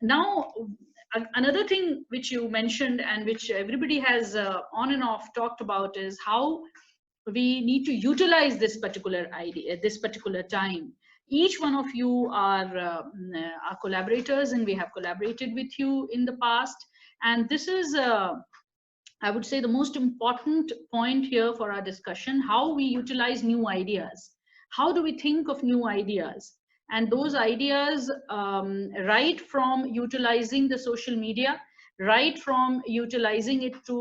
Now, another thing which you mentioned and which everybody has on and off talked about is how we need to utilize this particular idea, this particular time. Each one of you are collaborators, and we have collaborated with you in the past. And this is, I would say, the most important point here for our discussion: how we utilize new ideas. How do we think of new ideas? And those ideas, right from utilizing the social media, right from utilizing it to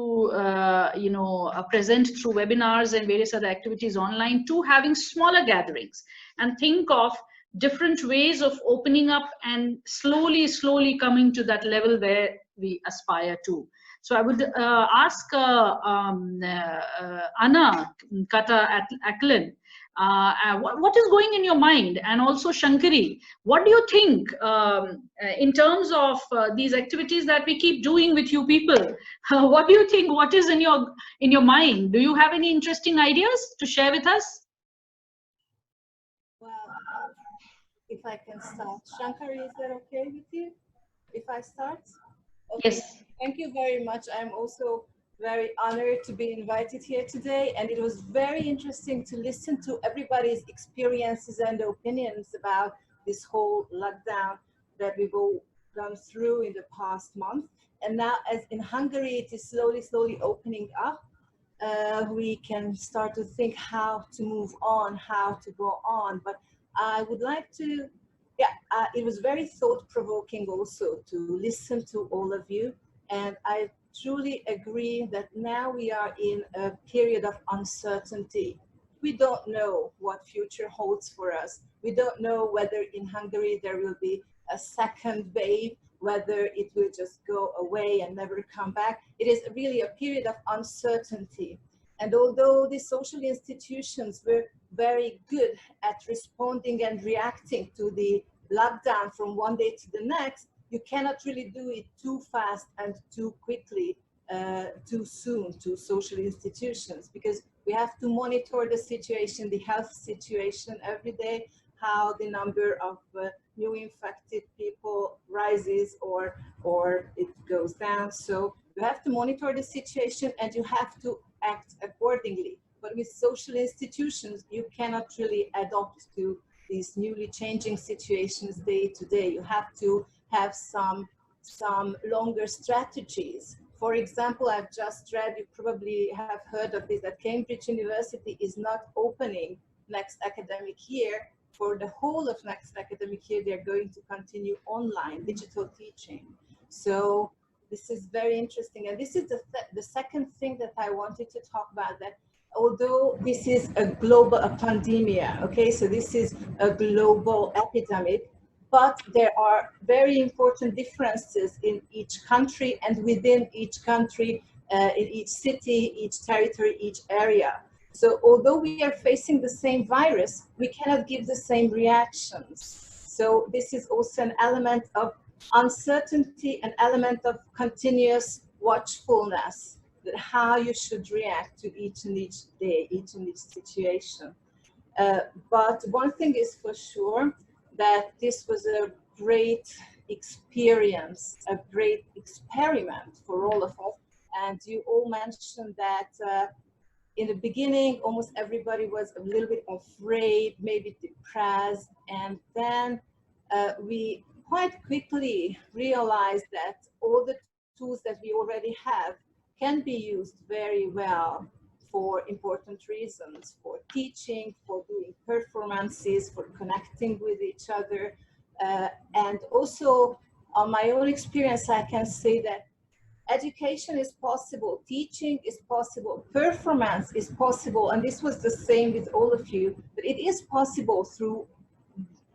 present through webinars and various other activities online, to having smaller gatherings, and think of different ways of opening up and slowly coming to that level where we aspire to. So I would ask Anna Kata Ackland, what is going in your mind? And also Shankari, what do you think in terms of these activities that we keep doing with you people? What do you think? What is in your mind? Do you have any interesting ideas to share with us? Well, if I can start. Shankari, is that okay with you? If I start? Okay. Yes. Thank you very much. I'm also very honored to be invited here today, and it was very interesting to listen to everybody's experiences and opinions about this whole lockdown that we've all gone through in the past month. And now, as in Hungary, it is slowly opening up. We can start to think how to move on, how to go on. But I would like to, it was very thought-provoking also to listen to all of you. And I truly agree that now we are in a period of uncertainty. We don't know what future holds for us. We don't know whether in Hungary there will be a second wave, whether it will just go away and never come back. It is really a period of uncertainty. And although the social institutions were very good at responding and reacting to the lockdown from one day to the next, you cannot really do it too fast and too quickly, too soon to social institutions, because we have to monitor the situation, the health situation every day, how the number of new infected people rises or it goes down. So you have to monitor the situation and you have to act accordingly. But with social institutions, you cannot really adapt to these newly changing situations day to day. You have to have some longer strategies. For example, I've just read, you probably have heard of this, that Cambridge University is not opening next academic year. For the whole of next academic year, they're going to continue online digital teaching. So this is very interesting. And this is the second thing that I wanted to talk about, that although this is a global pandemic, okay, so this is a global epidemic, but there are very important differences in each country and within each country, in each city, each territory, each area. So although we are facing the same virus, we cannot give the same reactions. So this is also an element of uncertainty, an element of continuous watchfulness, that how you should react to each and each day, each and each situation. But one thing is for sure, that this was a great experience, a great experiment for all of us. And you all mentioned that in the beginning, almost everybody was a little bit afraid, maybe depressed. And then we quite quickly realized that all the tools that we already have can be used very well for important reasons, for teaching, for doing performances, for connecting with each other. And also, on my own experience, I can say that education is possible, teaching is possible, performance is possible, and this was the same with all of you, but it is possible through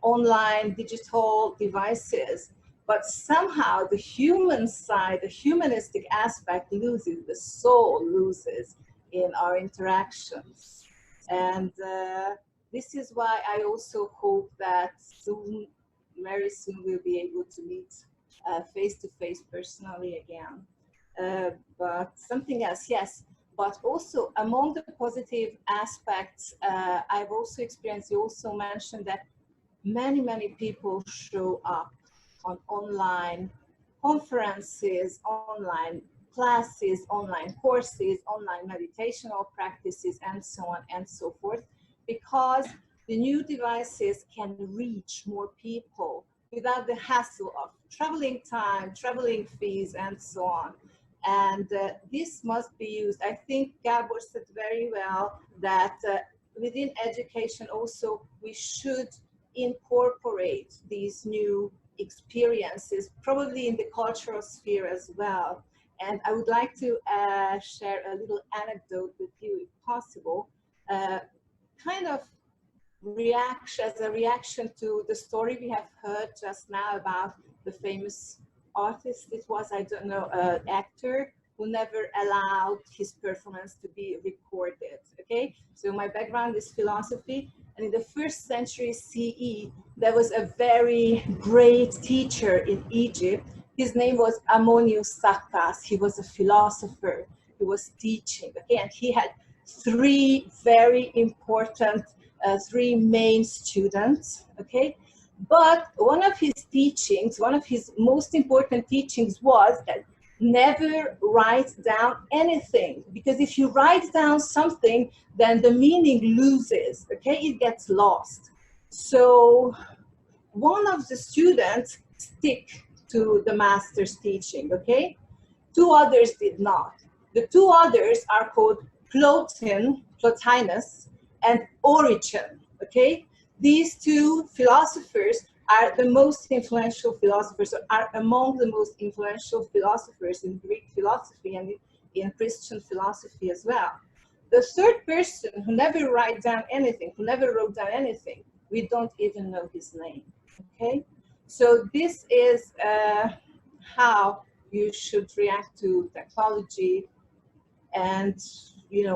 online digital devices. But somehow the human side, the humanistic aspect loses, the soul loses in our interactions. And this is why I also hope that soon, very soon, we'll be able to meet face-to-face personally again. But something else, yes. But also among the positive aspects, I've also experienced, you also mentioned that many people show up on online conferences, online classes, online courses, online meditational practices, and so on and so forth, because the new devices can reach more people without the hassle of traveling time, traveling fees, and so on. And this must be used. I think Gabor said very well that within education also we should incorporate these new experiences, probably in the cultural sphere as well. And I would like to share a little anecdote with you, if possible, kind of as a reaction to the story we have heard just now about the famous artist. It was, I don't know, an actor who never allowed his performance to be recorded. Okay, so my background is philosophy, and in the 1st century CE, there was a very great teacher in Egypt. His name was Ammonius Saccas. He was a philosopher. He was teaching. Okay, and he had 3 very important 3 main students, okay? But one of his teachings, one of his most important teachings was that never write down anything, because if you write down something, then the meaning loses, okay? It gets lost. So one of the students stick to the master's teaching, okay? 2 others did not. The 2 others are called Plotinus, and Origen, okay? These 2 philosophers are the most influential philosophers, are among the most influential philosophers in Greek philosophy and in Christian philosophy as well. The 3rd person who never wrote down anything, we don't even know his name, okay? So this is how you should react to technology and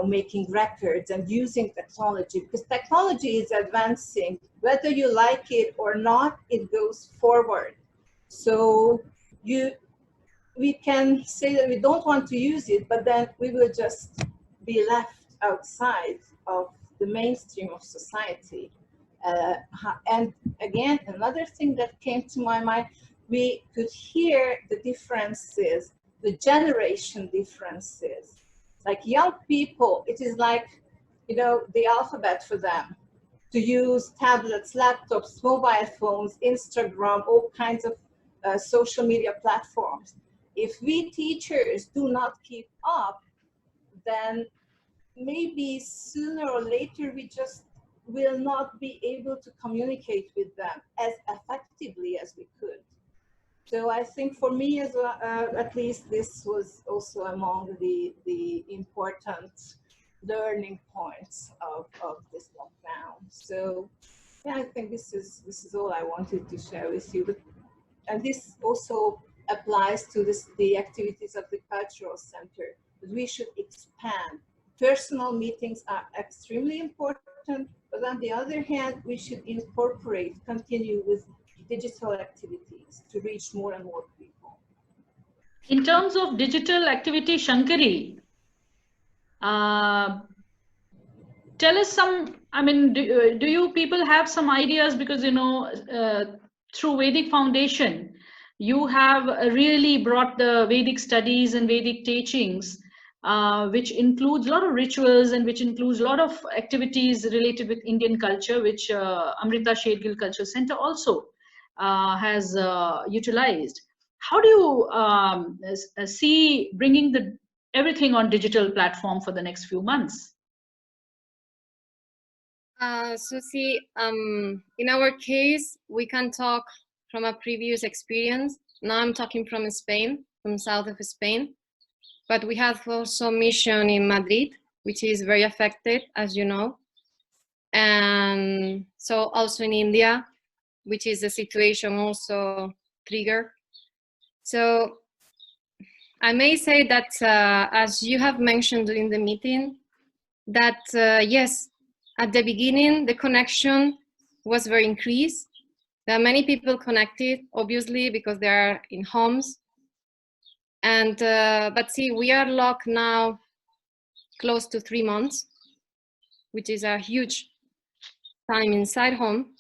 making records and using technology, because technology is advancing. Whether you like it or not, it goes forward. So we can say that we don't want to use it, but then we will just be left outside of the mainstream of society. And again, another thing that came to my mind, we could hear the differences, the generation differences. Like young people, it is like, the alphabet for them, to use tablets, laptops, mobile phones, Instagram, all kinds of social media platforms. If we teachers do not keep up, then maybe sooner or later we just will not be able to communicate with them as effectively as we could. So I think for me, as at least, this was also among the important learning points of this lockdown. So yeah, I think this is all I wanted to share with you. And this also applies to the activities of the Cultural Center, that we should expand. Personal meetings are extremely important, but on the other hand, we should continue with digital activities to reach more and more people. In terms of digital activity, Shankari, tell us some, do you people have some ideas? Because, through Vedic Foundation, you have really brought the Vedic studies and Vedic teachings, which includes a lot of rituals and which includes a lot of activities related with Indian culture, which Amrita Shergill Cultural Center also has utilized. How do you see bringing everything on digital platform for the next few months? So see, in our case, we can talk from a previous experience. Now I'm talking from Spain, from south of Spain. But we have also mission in Madrid, which is very affected, as you know. And so also in India, which is a situation also trigger. So I may say that, as you have mentioned during the meeting, that yes, at the beginning, the connection was very increased. There are many people connected, obviously, because they are in homes. And but see, we are locked now close to 3 months, which is a huge time inside home.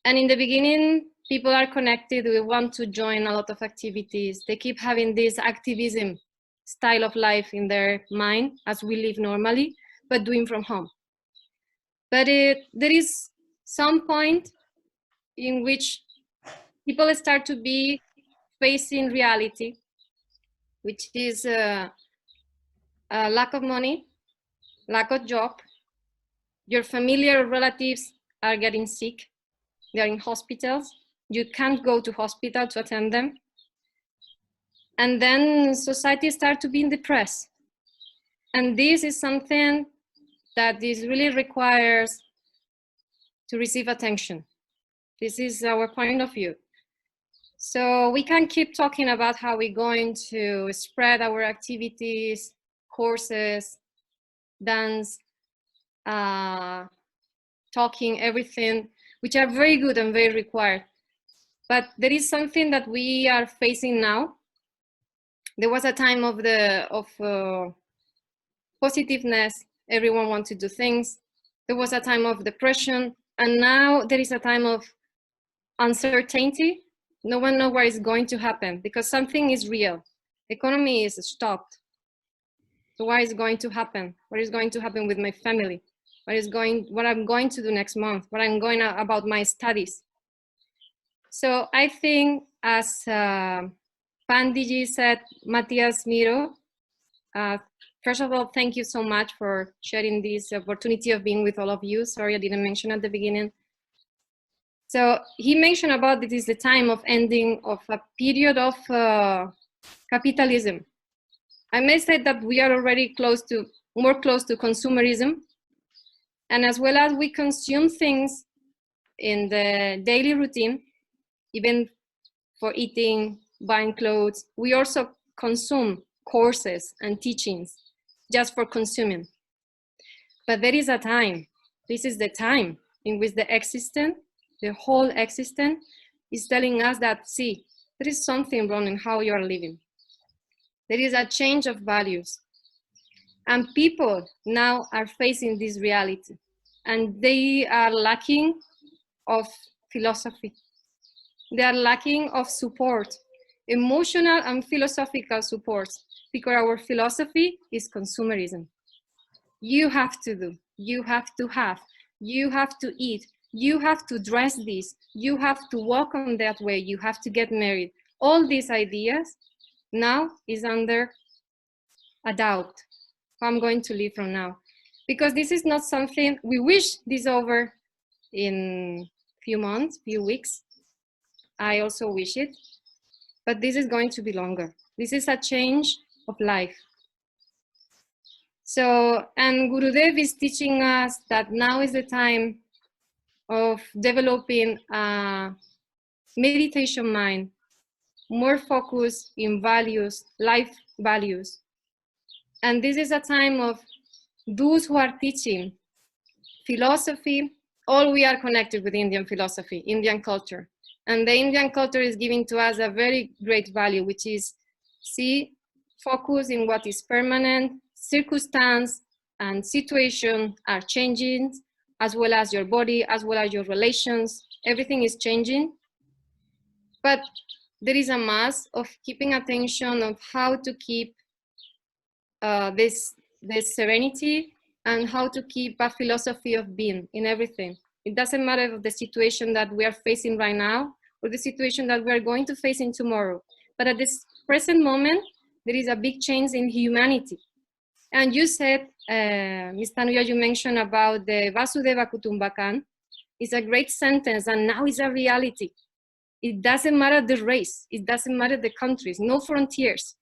And in the beginning, People are connected, we want to join a lot of activities. They keep having this activism style of life in their mind as we live normally, but doing from home. But there is some point in which people start to be facing reality, which is a lack of money, lack of job. Your familiar relatives are getting sick. They're in hospitals. You can't go to hospital to attend them. And then society starts to be depressed. And this is something that this really requires to receive attention. This is our point of view. So we can keep talking about how we're going to spread our activities, courses, dance, talking, everything, which are very good and very required. But there is something that we are facing now. There was a time of positiveness. Everyone wants to do things. There was a time of depression. And now there is a time of uncertainty. No one knows what is going to happen because something is real. Economy is stopped. So what is going to happen? What is going to happen with my family? What I'm going to do next month? What I'm going to, about my studies? So I think, as Pandiji said, Matthias Miro, first of all, thank you so much for sharing this opportunity of being with all of you. Sorry, I didn't mention at the beginning. So he mentioned about this is the time of ending of a period of capitalism. I may say that we are already more close to consumerism. And as well as we consume things in the daily routine, even for eating, buying clothes, we also consume courses and teachings just for consuming. But there is a time, this is the time in which the existence, the whole existence is telling us that, see, there is something wrong in how you are living. There is a change of values. And people now are facing this reality. And they are lacking of philosophy. They are lacking of support, emotional and philosophical support, because our philosophy is consumerism. You have to do, you have to have, you have to eat, you have to dress this, you have to walk on that way, you have to get married. All these ideas now is under a doubt. How I'm going to live from now. Because this is not something, we wish this over in few months, few weeks. I also wish it, but this is going to be longer. This is a change of life. So, and Gurudev is teaching us that now is the time of developing a meditation mind, more focus in values, life values. And this is a time of those who are teaching philosophy. All we are connected with Indian philosophy, Indian culture. And the Indian culture is giving to us a very great value, which is focus in what is permanent, circumstance and situation are changing, as well as your body, as well as your relations, everything is changing. But there is a mass of keeping attention of how to keep this serenity and how to keep a philosophy of being in everything. It doesn't matter of the situation that we are facing right now or the situation that we are going to face in tomorrow. But at this present moment, there is a big change in humanity. And you said, Ms. Tanuja, you mentioned about the Vasudeva Kutumbakam. It's a great sentence, and now it's a reality. It doesn't matter the race, it doesn't matter the countries, no frontiers,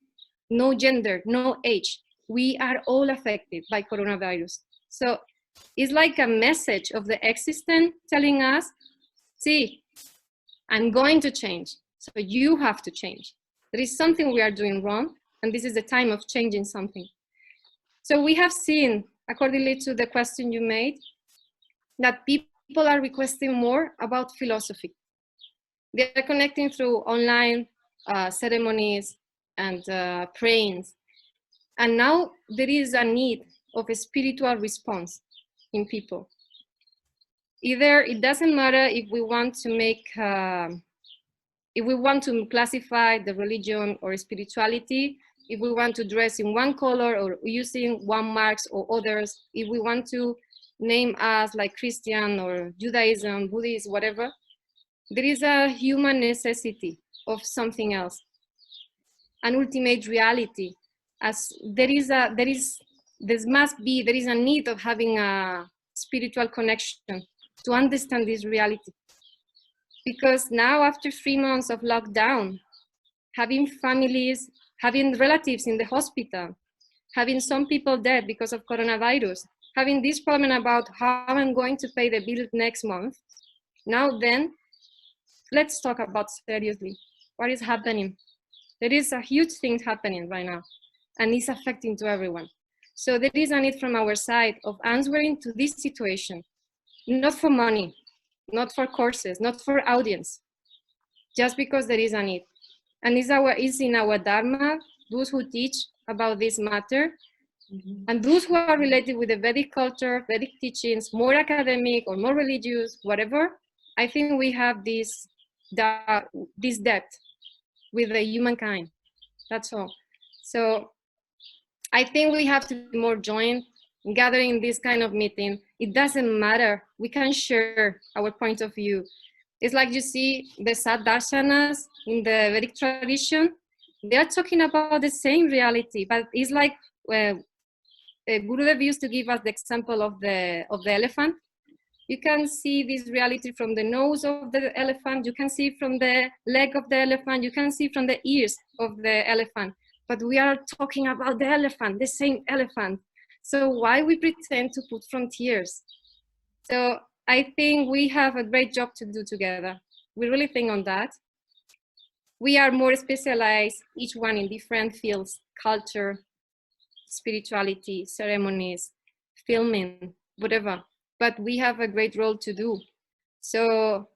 no gender, no age. We are all affected by coronavirus. So it's like a message of the existence telling us, see, I'm going to change, so you have to change. There is something we are doing wrong, and this is the time of changing something. So we have seen, accordingly to the question you made, that people are requesting more about philosophy. They are connecting through online ceremonies and prayings. And now there is a need of a spiritual response in people. Either it doesn't matter if we want to make If we want to classify the religion or spirituality, if we want to dress in one color or using one marks or others, if we want to name us like Christian or Judaism, Buddhist, whatever, there is a human necessity of something else, an ultimate reality. As there is a need of having a spiritual connection to understand this reality. Because now, after 3 months of lockdown, having families, having relatives in the hospital, having some people dead because of coronavirus, having this problem about how I'm going to pay the bill next month. Now then, let's talk about seriously what is happening. There is a huge thing happening right now, and it's affecting to everyone. So there is a need from our side of answering to this situation, not for money, not for courses, not for audience, just because there is a need. And it's in our Dharma, those who teach about this matter, and those who are related with the Vedic culture, Vedic teachings, more academic or more religious, whatever, I think we have this depth with the humankind. That's all. So I think we have to be more joined, gathering this kind of meeting. It doesn't matter. We can share our point of view. It's like you see the Saddarshanas in the Vedic tradition. They are talking about the same reality, but it's like Gurudev used to give us the example of the elephant. You can see this reality from the nose of the elephant. You can see from the leg of the elephant. You can see from the ears of the elephant. But we are talking about the elephant, the same elephant. So why we pretend to put frontiers? So I think we have a great job to do together. We really think on that. We are more specialized, each one in different fields, culture, spirituality, ceremonies, filming, whatever. But we have a great role to do. So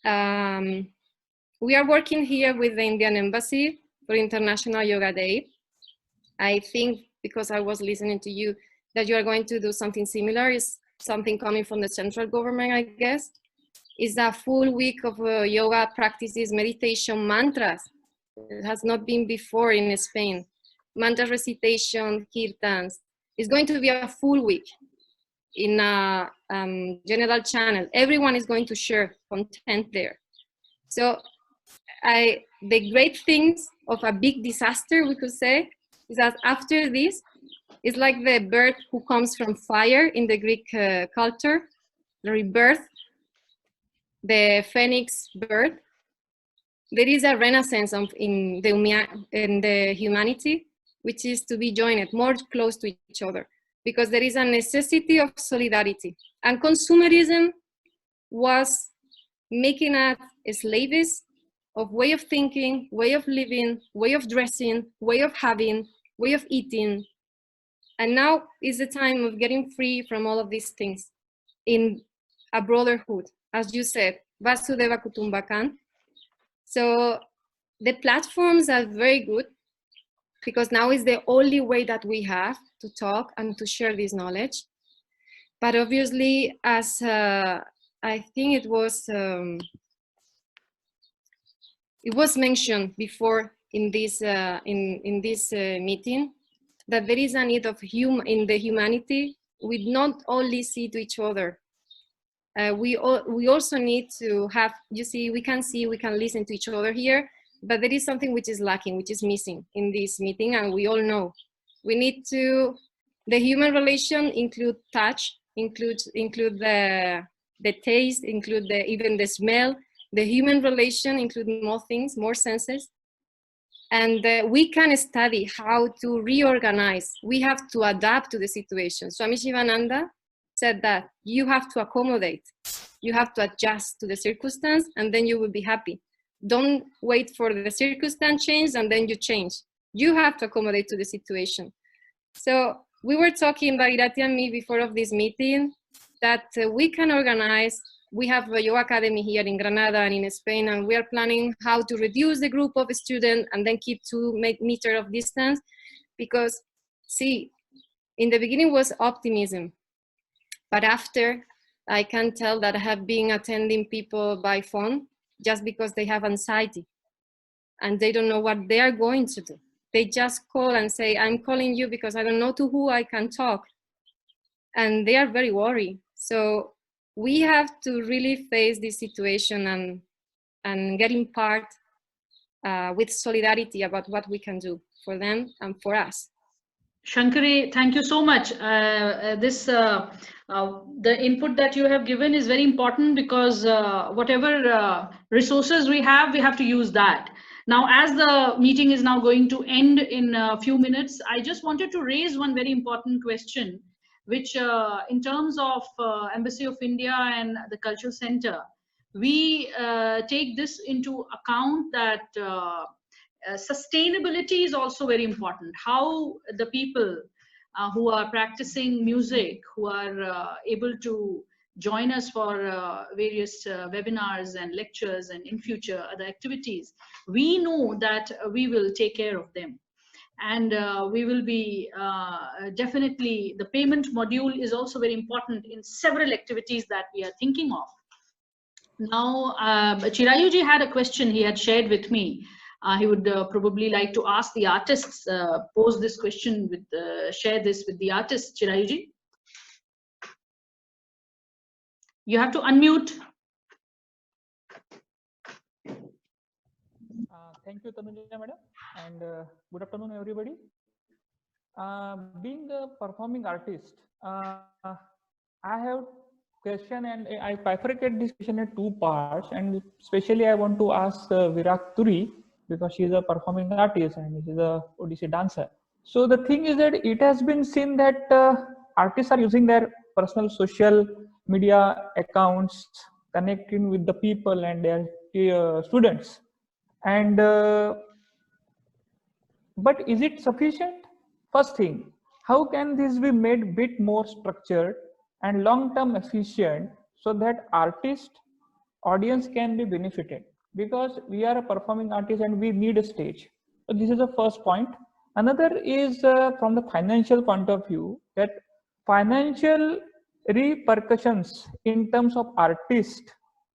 we are working here with the Indian Embassy for International Yoga Day. I think, because I was listening to you, that you are going to do something similar. Is something coming from the central government, I guess. It's a full week of yoga practices, meditation, mantras. It has not been before in Spain. Mantra recitation, kirtans. It's going to be a full week in a general channel. Everyone is going to share content there. So the great things of a big disaster, we could say, is that after this, it's like the bird who comes from fire in the Greek culture, the rebirth, the phoenix bird. There is a renaissance in the humanity, which is to be joined more close to each other, because there is a necessity of solidarity. And consumerism was making us slaves of way of thinking, way of living, way of dressing, way of having, way of eating. And now is the time of getting free from all of these things in a brotherhood, as you said, Vasudeva Kutumbakam. So the platforms are very good, because now is the only way that we have to talk and to share this knowledge. But obviously, as I think it was mentioned before in this meeting, that there is a need of in the humanity. We not only see to each other. We also need to have, you see, we can listen to each other here, but there is something which is lacking, which is missing in this meeting, and we all know. We need to, the human relation include touch, include the taste, include even the smell. The human relation include more things, more senses. And we can study how to reorganize. We have to adapt to the situation. Swami Shivananda said that you have to accommodate. You have to adjust to the circumstance, and then you will be happy. Don't wait for the circumstance change and then you change. You have to accommodate to the situation. So we were talking, Bhagirathi and me, before of this meeting, that we can organize. We have a yoga academy here in Granada and in Spain, and we are planning how to reduce the group of students and then keep 2 meters of distance. Because, see, in the beginning was optimism, but after, I can tell that I have been attending people by phone just because they have anxiety and they don't know what they are going to do. They just call and say, I'm calling you because I don't know to who I can talk. And they are very worried. So we have to really face this situation and get in part with solidarity about what we can do for them and for us. Shankari, thank you so much. The input that you have given is very important, because whatever resources we have to use that. Now, as the meeting is now going to end in a few minutes, I just wanted to raise one very important question, which in terms of Embassy of India and the Cultural Center, we take this into account that sustainability is also very important. How the people who are practicing music, who are able to join us for various webinars and lectures and in future other activities, we know that we will take care of them. And we will be definitely, the payment module is also very important in several activities that we are thinking of. Now, Chirayuji had a question he had shared with me. He would probably like to ask the artists, pose this question, share this with the artists. Chirayuji, you have to unmute. Thank you, Tanuja madam, and good afternoon, everybody. Being a performing artist, I have question, and I bifurcate this question in two parts, and especially I want to ask Virag Turi, because she is a performing artist and she is a Odissi dancer. So the thing is that it has been seen that artists are using their personal social media accounts, connecting with the people and their students. And but is it sufficient? First thing, how can this be made a bit more structured and long-term efficient so that artist audience can be benefited? Because we are a performing artist and we need a stage. So this is the first point. Another is from the financial point of view, that financial repercussions in terms of artists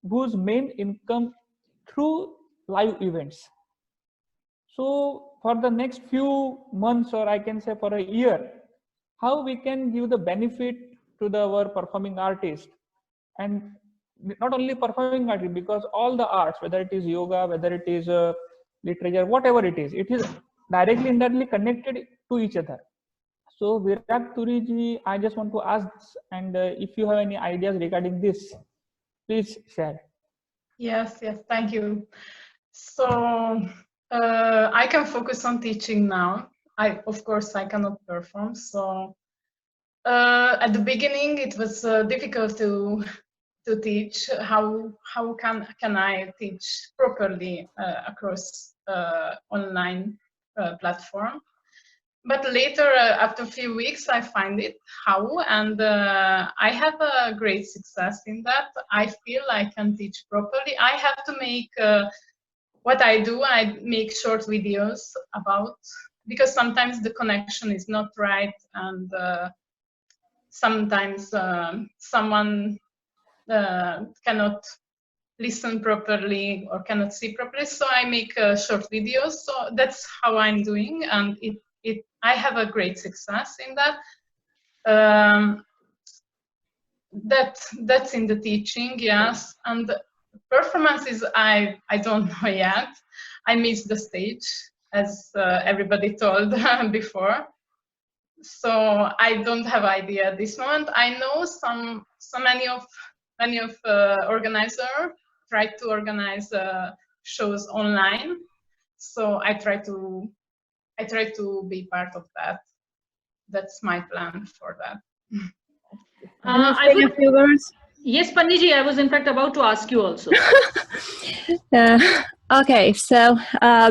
whose main income through live events. So for the next few months, or I can say for a year, how we can give the benefit to our performing artist, and not only performing artist, because all the arts, whether it is yoga, whether it is literature, whatever it is directly, indirectly connected to each other. So Virag Turi ji, I just want to ask this, and if you have any ideas regarding this, please share. Yes, thank you. So I can focus on teaching now. Of course, I cannot perform. So at the beginning, it was difficult to teach. How can I teach properly across online platform? But later, after a few weeks, I find it how, and I have a great success in that. I feel I can teach properly. I have to make what I do. I make short videos about, because sometimes the connection is not right, and sometimes someone cannot listen properly or cannot see properly. So I make short videos. So that's how I'm doing, and I have a great success in that. That's in the teaching, yes. And the performances, I don't know yet. I missed the stage, as everybody told before. So I don't have idea at this moment. I know many of organizers try to organize shows online. So I try to be part of that. That's my plan for that. I would, a few words? Yes, Pandiji, I was in fact about to ask you also. Okay, so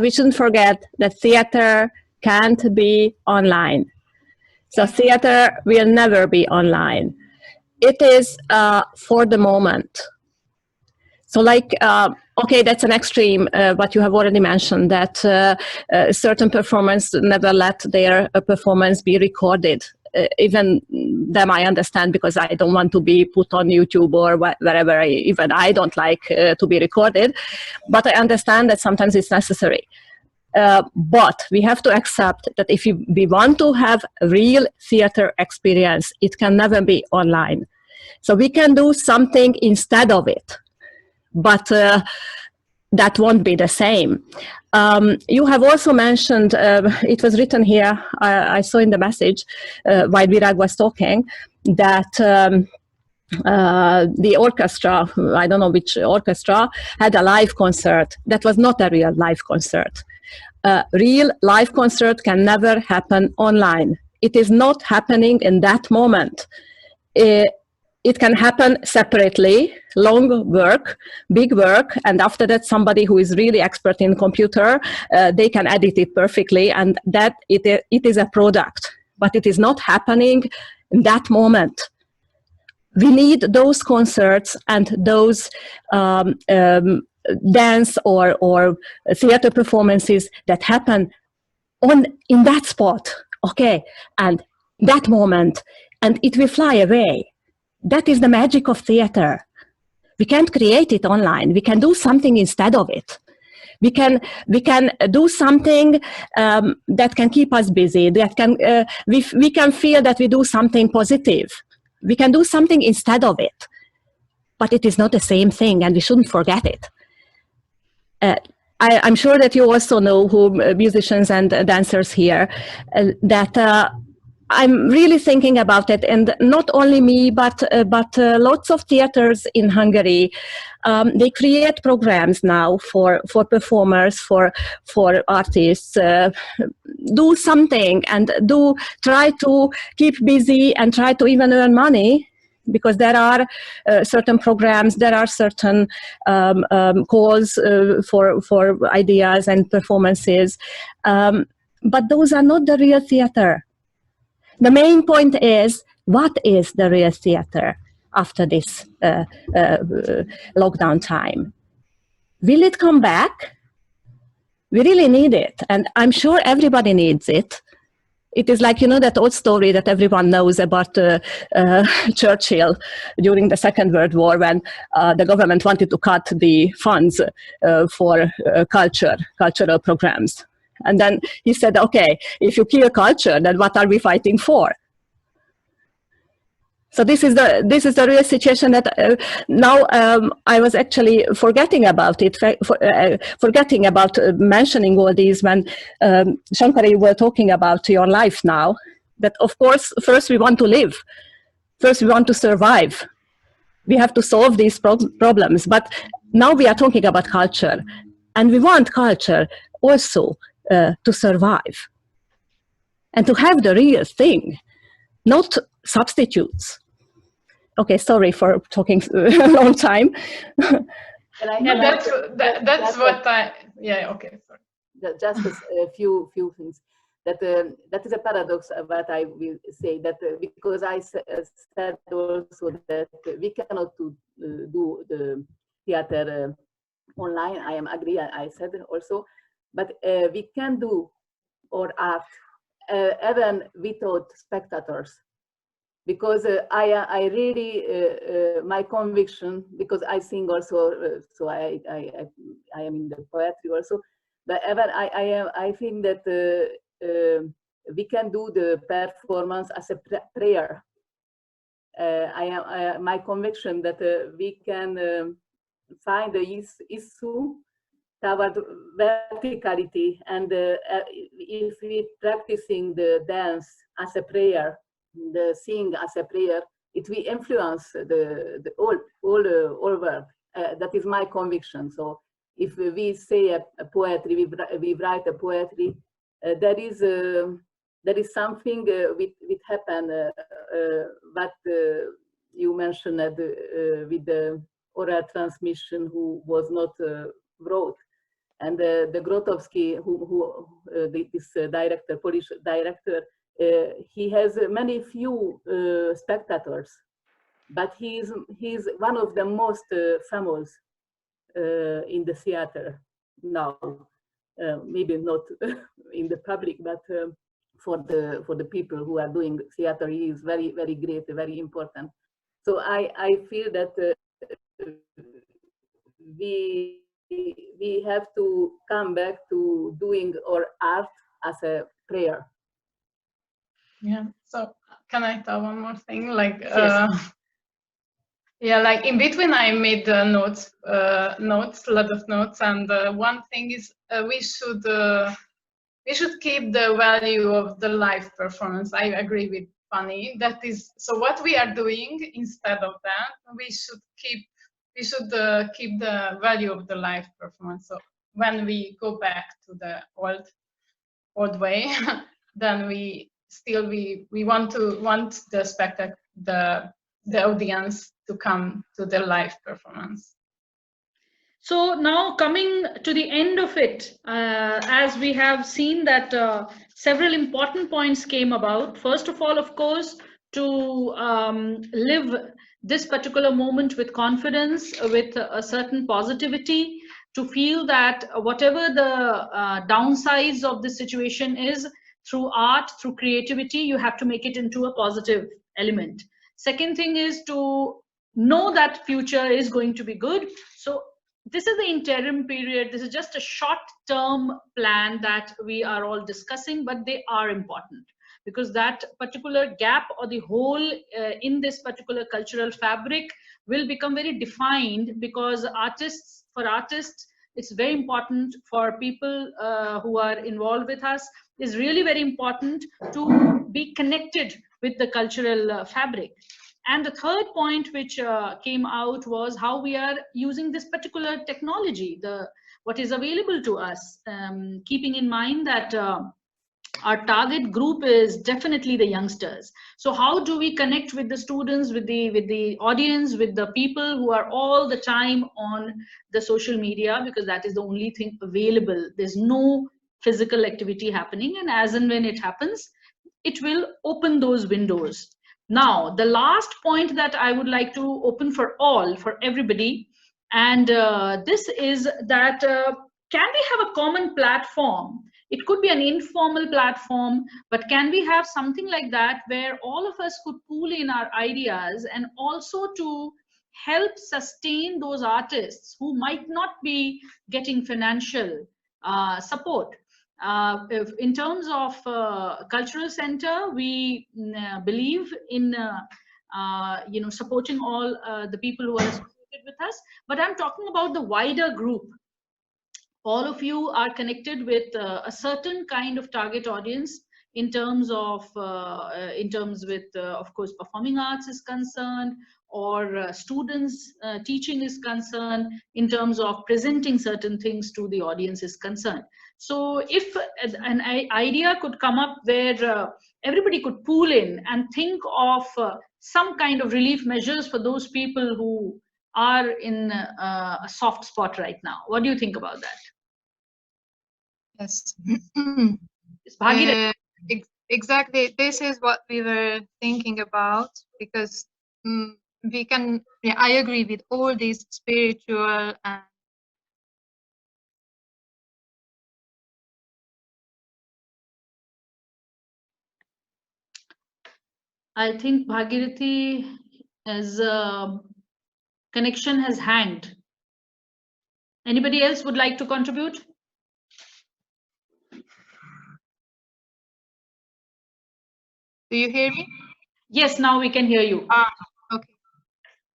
we shouldn't forget that theater can't be online. So theater will never be online. It is for the moment. So like, okay, that's an extreme, but you have already mentioned that certain performers never let their performance be recorded. even them I understand, because I don't want to be put on YouTube or wherever. Even I don't like to be recorded, but I understand that sometimes it's necessary. But we have to accept that if we want to have a real theater experience, it can never be online. So we can do something instead of it, but that won't be the same. You have also mentioned, it was written here, I saw in the message while Virag was talking, that the orchestra, I don't know which orchestra, had a live concert. That was not a real live concert. Real live concert can never happen online. It is not happening in that moment. It can happen separately, long work, big work, and after that somebody who is really expert in computer, they can edit it perfectly, and that it is a product, but it is not happening in that moment. We need those concerts and those dance or theater performances that happen in that spot, okay, and that moment, and it will fly away. That is the magic of theater. We can't create it online. We can do something instead of it. We can do something that can keep us busy. That can we can feel that we do something positive. We can do something instead of it, but it is not the same thing, and we shouldn't forget it. I'm sure that you also know, who musicians and dancers here, that I'm really thinking about it, and not only me, but lots of theaters in Hungary. They create programs now for performers, for artists. Do something and try to keep busy and try to even earn money, because there are certain programs, there are certain calls for ideas and performances, but those are not the real theater. The main point is, what is the real theater after this lockdown time? Will it come back? We really need it, and I'm sure everybody needs it. It is like, you know, that old story that everyone knows about Churchill during the Second World War, when the government wanted to cut the funds for cultural programs. And then he said, okay, if you kill culture, then what are we fighting for? So this is the real situation that now I was actually forgetting about it, forgetting about mentioning all these when Shankari were talking about your life now, that of course, first we want to live, first we want to survive. We have to solve these problems, but now we are talking about culture, and we want culture also to survive and to have the real thing, not substitutes. Okay, sorry for talking a long time. Yeah, that's what I, yeah, okay, sorry. Just a few things. That is a paradox, but I will say that because I said also that we cannot do the theater online. I am agree, I said also, but we can do or art even without spectators. Because I really, my conviction, because I sing also, so I am in the poetry also, but even I think that we can do the performance as a prayer. My conviction that we can find the issue toward verticality, and if we practicing the dance as a prayer, the sing as a prayer, it will influence the all world. That is my conviction. So if we say a poetry, we write a poetry, there is something which happen. What you mentioned with the oral transmission, who was not wrote, and the Grotowski, this director, Polish director. He has many few spectators, but he's one of the most famous in the theater now. Maybe not in the public, but for the people who are doing theater is very, very great, very important. So I feel that we have to come back to doing our art as a prayer. Yeah. So can I tell one more thing? Like, Yes. yeah, like in between, I made notes, a lot of notes, and one thing is we should keep the value of the live performance. I agree with Fanny. That is, so what we are doing instead of that, we should keep the value of the live performance. So when we go back to the old way, then we want the spectacle, the audience to come to the live performance. So now coming to the end of it, as we have seen that several important points came about. First of all, of course, to live this particular moment with confidence, with a certain positivity, to feel that whatever the downsides of the situation is, through art, through creativity, you have to make it into a positive element. Second thing is to know that future is going to be good. So this is the interim period. This is just a short-term plan that we are all discussing, but they are important because that particular gap or the hole in this particular cultural fabric will become very defined, because for artists, it's very important. For people who are involved with us, it's really very important to be connected with the cultural fabric. And the third point which came out was how we are using this particular technology, what is available to us, keeping in mind that our target group is definitely the youngsters. So how do we connect with the students, with the audience, with the people who are all the time on the social media, because that is the only thing available. There's no physical activity happening, and as and when it happens, it will open those windows. Now, the last point that I would like to open for everybody, and this is that can we have a common platform? It could be an informal platform, but can we have something like that where all of us could pool in our ideas, and also to help sustain those artists who might not be getting financial support? If in terms of cultural center, we believe in supporting all the people who are associated with us, but I'm talking about the wider group. All of you are connected with a certain kind of target audience in terms of of course, performing arts is concerned, or students teaching is concerned, in terms of presenting certain things to the audience is concerned. So if an idea could come up where everybody could pool in and think of some kind of relief measures for those people who are in a soft spot right now. What do you think about that? Yes. Exactly. This is what we were thinking about, because we can, yeah, I agree with all these spiritual and I think Bhagirathi as connection has hanged. Anybody else would like to contribute? Do you hear me? Yes, now we can hear you. Okay.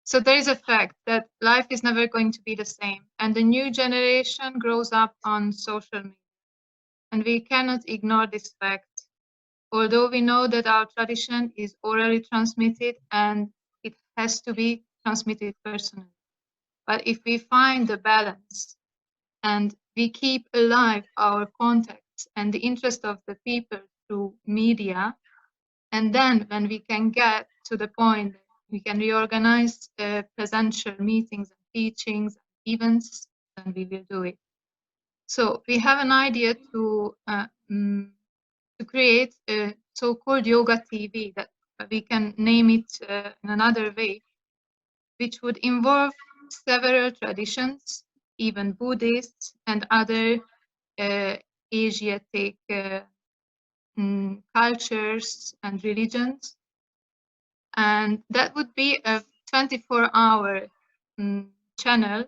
So there is a fact that life is never going to be the same, and the new generation grows up on social media, and we cannot ignore this fact. Although we know that our tradition is orally transmitted and it has to be transmitted personally. But if we find the balance and we keep alive our contacts and the interest of the people through media, and then when we can get to the point that we can reorganize presential meetings and teachings and events, then we will do it. So we have an idea to create a so-called yoga TV, that we can name it in another way, which would involve several traditions, even Buddhists and other Asiatic cultures and religions. And that would be a 24-hour channel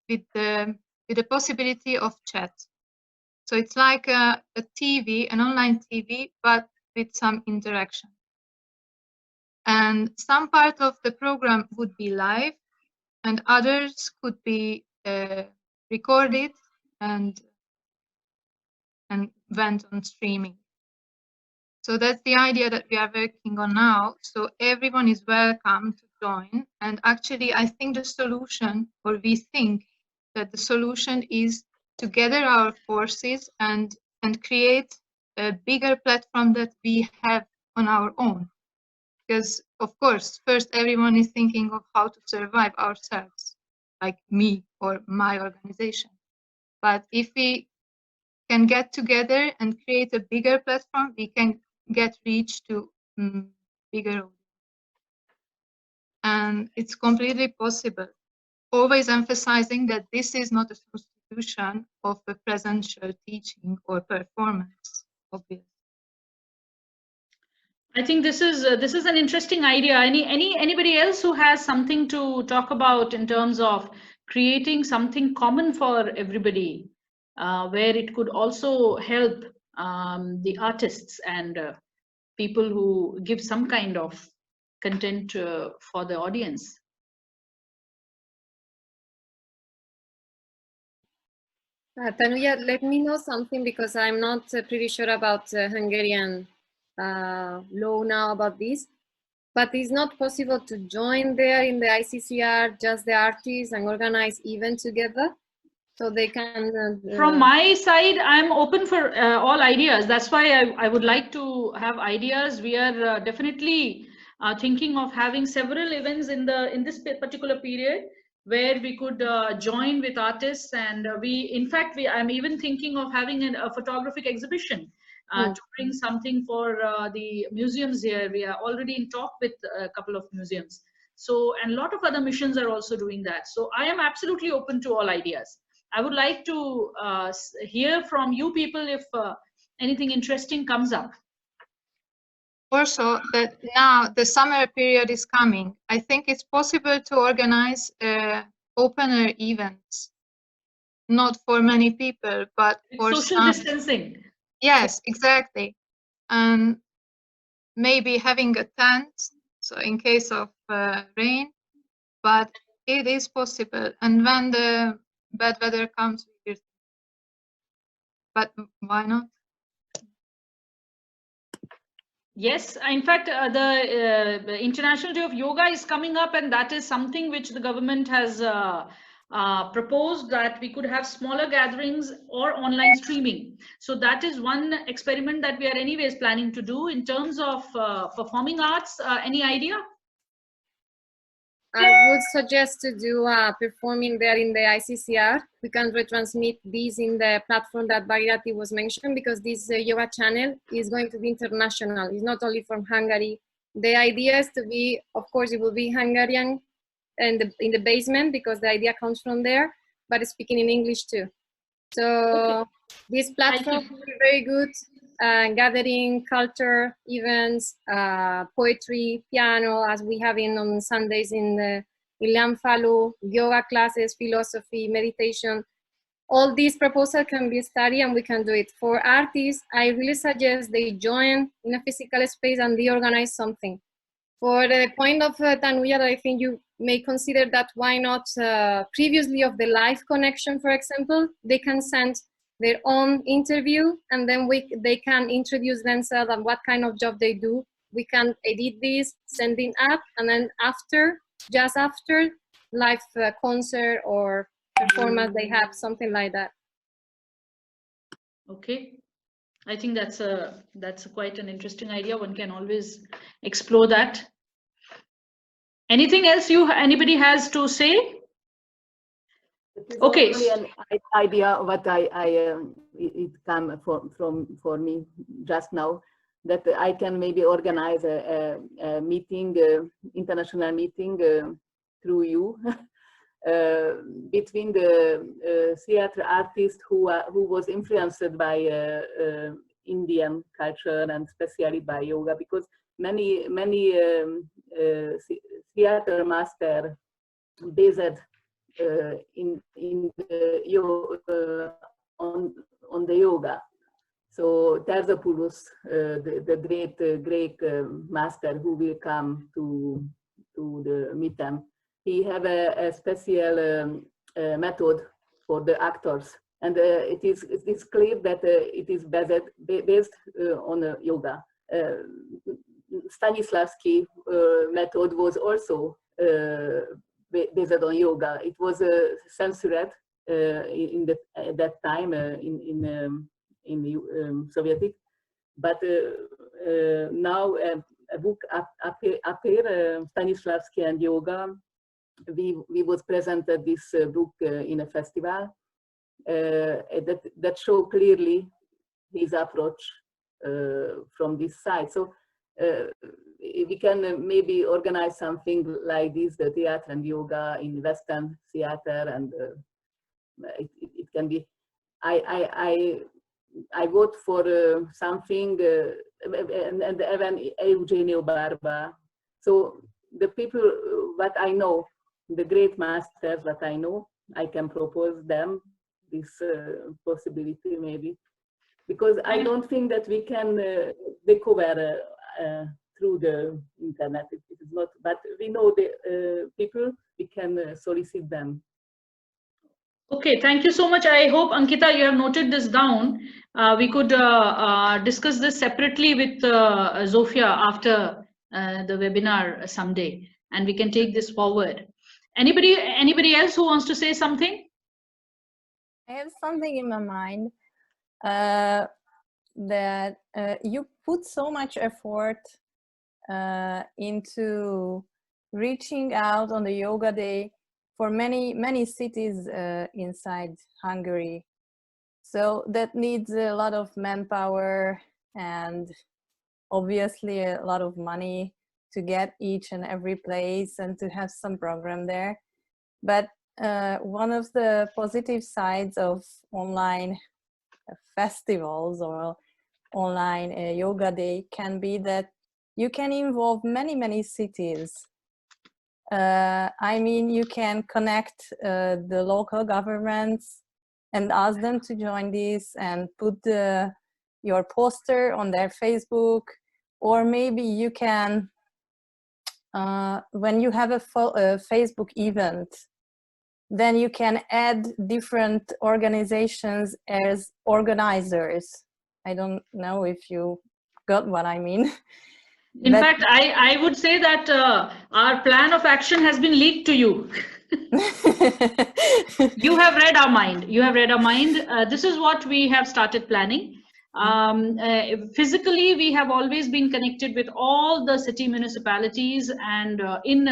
with the possibility of chat. So it's like a TV, an online TV, but with some interaction. And some part of the program would be live, and others could be recorded and went on streaming. So that's the idea that we are working on now. So everyone is welcome to join. And actually, I think the solution, or we think that the solution is to gather our forces and create a bigger platform that we have on our own. Because of course, first everyone is thinking of how to survive ourselves, like me or my organization. But if we can get together and create a bigger platform, we can get reach to bigger audience. And it's completely possible. Always emphasizing that this is not a substitution of a presential teaching or performance, obviously. I think this is an interesting idea. Anybody else who has something to talk about in terms of creating something common for everybody, where it could also help the artists and people who give some kind of content for the audience. Tanuja, let me know something, because I'm not pretty sure about Hungarian law now about this. But it's not possible to join there in the ICCR, just the artists, and organize events together, so they can. From my side, I'm open for all ideas. That's why I would like to have ideas. We are definitely thinking of having several events in this particular period, where we could join with artists, and I'm even thinking of having a photographic exhibition to bring something for the museums here. We are already in talk with a couple of museums. So, and a lot of other missions are also doing that. So I am absolutely open to all ideas. I would like to hear from you people if anything interesting comes up. Also, that now the summer period is coming, I think it's possible to organize open-air events, not for many people, but for social distancing. Yes, exactly. And maybe having a tent, so in case of rain, but it is possible. And when the bad weather comes, but why not? Yes, in fact, the International Day of Yoga is coming up, and that is something which the government has proposed, that we could have smaller gatherings or online streaming. So that is one experiment that we are anyways planning to do. In terms of performing arts, any idea? I would suggest to do performing there in the ICCR. We can retransmit this in the platform that Bhagirathi was mentioning, because this yoga channel is going to be international. It's not only from Hungary. The idea is to be, of course, it will be Hungarian and in the basement, because the idea comes from there, but speaking in English too. So this platform will be very good. Gathering culture events, poetry, piano, as we have on Sundays in Ilham yoga classes, philosophy, meditation. All these proposals can be studied, and we can do it. For artists, I really suggest they join in a physical space and they organize something. For the point of Tanuja, I think you may consider that why not previously of the live connection, for example, they can send their own interview, and then they can introduce themselves and what kind of job they do. We can edit this, send it up, and then just after live concert or performance they have, something like that. Okay, I think that's quite an interesting idea. One can always explore that. Anything else anybody has to say? Okay. An idea what it came for me just now, that I can maybe organize a meeting, international meeting through you between the theater artist who was influenced by Indian culture and especially by yoga, because many theater master based in the on the yoga. So Terzopoulos, the great Greek master who will come to the meeting, he have a special method for the actors, and it is clear that it is based on yoga. Stanislavski method was also based on yoga. It was censored at that time in the Soviet, but now a book appear Stanislavski and yoga. We was presented this book in a festival that show clearly his approach from this side. So we can maybe organize something like this, the theater and yoga in Western theater, and it can be. I vote for something, and even Eugenio Barba. So the people what I know, the great masters that I know, I can propose them this possibility maybe, because I don't think that we can discover through the internet. It is not, but we know the people, we can solicit them. Okay, thank you so much. I hope, Ankita, you have noted this down. We could discuss this separately with Zofia after the webinar someday, and we can take this forward. Anybody else who wants to say something? I have something in my mind that you put so much effort into reaching out on the Yoga Day for many cities inside Hungary. So that needs a lot of manpower and obviously a lot of money to get each and every place and to have some program there. But one of the positive sides of online festivals or online Yoga Day can be that you can involve many cities. I mean, you can connect the local governments and ask them to join this and put your poster on their Facebook, or maybe you can, when you have a Facebook event, then you can add different organizations as organizers. I don't know if you got what I mean. In fact, I would say that our plan of action has been leaked to you. You have read our mind. You have read our mind. This is what we have started planning. Physically, we have always been connected with all the city municipalities and in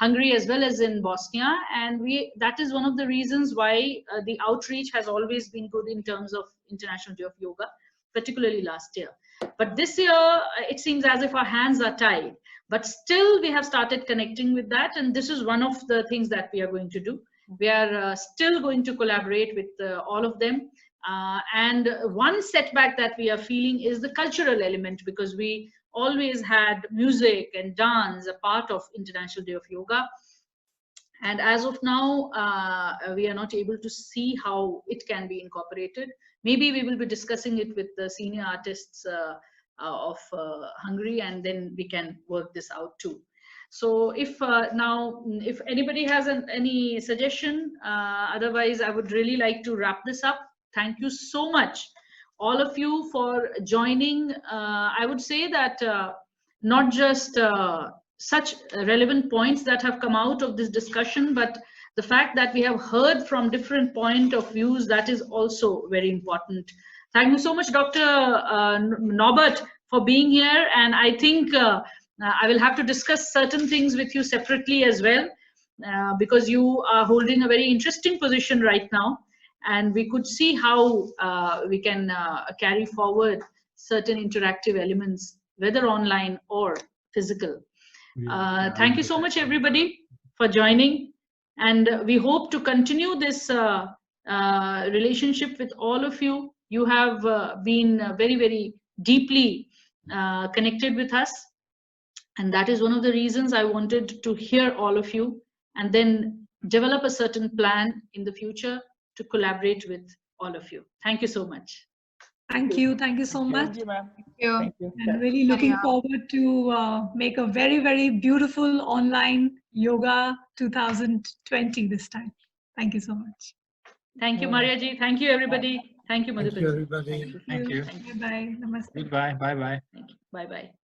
Hungary as well as in Bosnia. And that is one of the reasons why the outreach has always been good in terms of International Day of Yoga, particularly last year. But this year, it seems as if our hands are tied. But still, we have started connecting with that. And this is one of the things that we are going to do. We are still going to collaborate with all of them. And one setback that we are feeling is the cultural element, because we always had music and dance a part of International Day of Yoga. And as of now, we are not able to see how it can be incorporated. Maybe we will be discussing it with the senior artists of Hungary, and then we can work this out too. So if if anybody has any suggestion, otherwise I would really like to wrap this up. Thank you so much, all of you, for joining. I would say that not just such relevant points that have come out of this discussion, but the fact that we have heard from different point of views, that is also very important. Thank you so much, Dr. Norbert, for being here. And I think I will have to discuss certain things with you separately as well, because you are holding a very interesting position right now. And we could see how we can carry forward certain interactive elements, whether online or physical. Thank you so much, everybody, for joining. And we hope to continue this relationship with all of you. You have been very, very deeply connected with us. And that is one of the reasons I wanted to hear all of you and then develop a certain plan in the future to collaborate with all of you. Thank you so much. Thank you. Thank you so much. Thank you, ma'am. Thank you. Thank you. And really looking forward to make a very, very beautiful online yoga 2020 this time. Thank you so much. Thank you, Maria ji. Thank you, everybody. Thank you, Thank Madhupal you, ji. everybody. Thank you. Bye-bye. Namaste. Goodbye. Bye-bye. Thank you. Bye-bye.